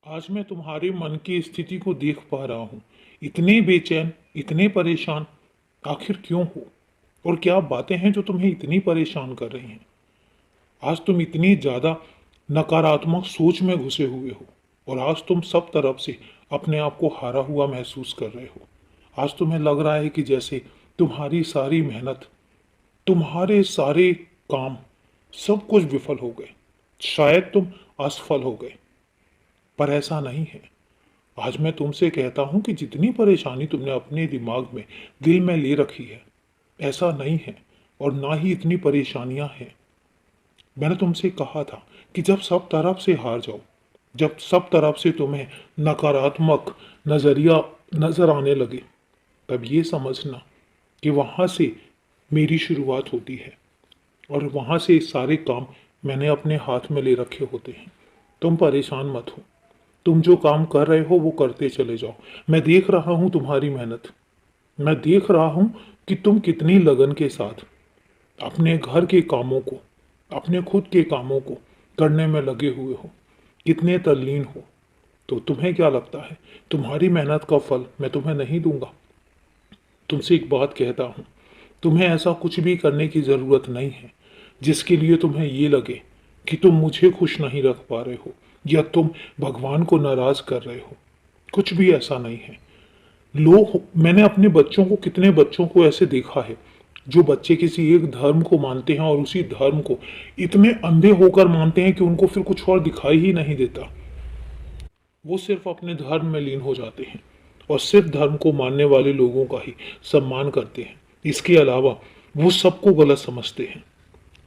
आज मैं तुम्हारे मन की स्थिति को देख पा रहा हूँ। इतने बेचैन, इतने परेशान, आखिर क्यों हो? और क्या बातें हैं जो तुम्हें इतनी परेशान कर रही हैं? आज तुम इतनी ज़्यादा नकारात्मक सोच में घुसे हुए हो और आज तुम सब तरफ से अपने आप को हारा हुआ महसूस कर रहे हो। आज तुम्हें लग रहा है कि जैसे तुम्हारी सारी मेहनत, तुम्हारे सारे काम, सब कुछ विफल हो गए। शायद तुम असफल हो गए, पर ऐसा नहीं है। आज मैं तुमसे कहता हूं कि जितनी परेशानी तुमने अपने दिमाग में, दिल में ले रखी है, ऐसा नहीं है और ना ही इतनी परेशानियां हैं। मैंने तुमसे कहा था कि जब सब तरफ से हार जाओ, जब सब तरफ से तुम्हें नकारात्मक नजरिया नजर आने लगे, तब ये समझना कि वहां से मेरी शुरुआत होती है और वहां से सारे काम मैंने अपने हाथ में ले रखे होते हैं। तुम परेशान मत हो। तुम जो काम कर रहे हो वो करते चले जाओ। मैं देख रहा हूं तुम्हारी मेहनत। मैं देख रहा हूं कि तुम कितनी लगन के साथ अपने घर के कामों को, अपने खुद के कामों को करने में लगे हुए हो, कितने तल्लीन हो। तो तुम्हें क्या लगता है तुम्हारी मेहनत का फल मैं तुम्हें नहीं दूंगा? तुमसे एक बात कहता हूं, तुम्हें ऐसा कुछ भी करने की जरूरत नहीं है जिसके लिए तुम्हें ये लगे कि तुम मुझे खुश नहीं रख पा रहे हो या तुम भगवान को नाराज कर रहे हो। कुछ भी ऐसा नहीं है। लोग, मैंने अपने बच्चों को, कितने बच्चों को ऐसे देखा है जो बच्चे किसी एक धर्म को मानते हैं और उसी धर्म को इतने अंधे होकर मानते हैं कि उनको फिर कुछ और दिखाई ही नहीं देता। वो सिर्फ अपने धर्म में लीन हो जाते हैं और सिर्फ धर्म को मानने वाले लोगों का ही सम्मान करते हैं। इसके अलावा वो सबको गलत समझते हैं।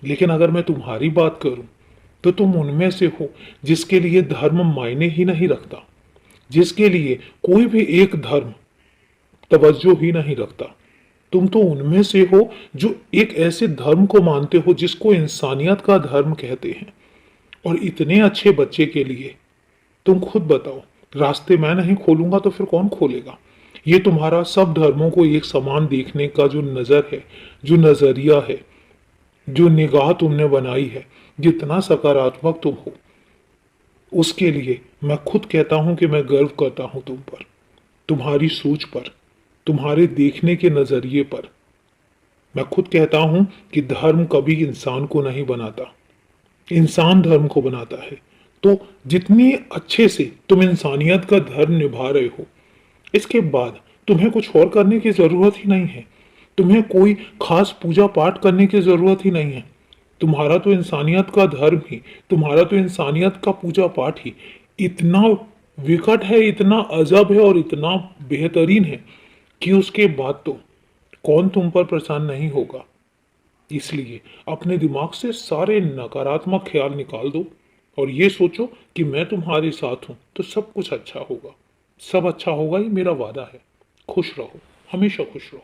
लेकिन अगर मैं तुम्हारी बात करूं तो तुम उनमें से हो जिसके लिए धर्म मायने ही नहीं रखता, जिसके लिए कोई भी एक धर्म तवज्जो ही नहीं रखता। तुम तो उनमें से हो जो एक ऐसे धर्म को मानते हो जिसको इंसानियत का धर्म कहते हैं। और इतने अच्छे बच्चे के लिए तुम खुद बताओ, रास्ते मैं नहीं खोलूंगा तो फिर कौन खोलेगा? ये तुम्हारा सब धर्मों को एक समान देखने का जो नजर है, जो नजरिया है, जो निगाह तुमने बनाई है, जितना सकारात्मक तुम हो, उसके लिए मैं खुद कहता हूं कि मैं गर्व करता हूं तुम पर, तुम्हारी सोच पर, तुम्हारे देखने के नजरिए पर। मैं खुद कहता हूं कि धर्म कभी इंसान को नहीं बनाता, इंसान धर्म को बनाता है। तो जितनी अच्छे से तुम इंसानियत का धर्म निभा रहे हो, इसके बाद तुम्हें कुछ और करने की जरूरत ही नहीं है। तुम्हें कोई खास पूजा पाठ करने की जरूरत ही नहीं है। तुम्हारा तो इंसानियत का धर्म ही, तुम्हारा तो इंसानियत का पूजा पाठ ही इतना विकट है, इतना अजब है और इतना बेहतरीन है कि उसके बाद तो कौन तुम पर प्रसन्न नहीं होगा। इसलिए अपने दिमाग से सारे नकारात्मक ख्याल निकाल दो और ये सोचो कि मैं तुम्हारे साथ हूं तो सब कुछ अच्छा होगा। सब अच्छा होगा, ये मेरा वादा है। खुश रहो, हमेशा खुश रहो।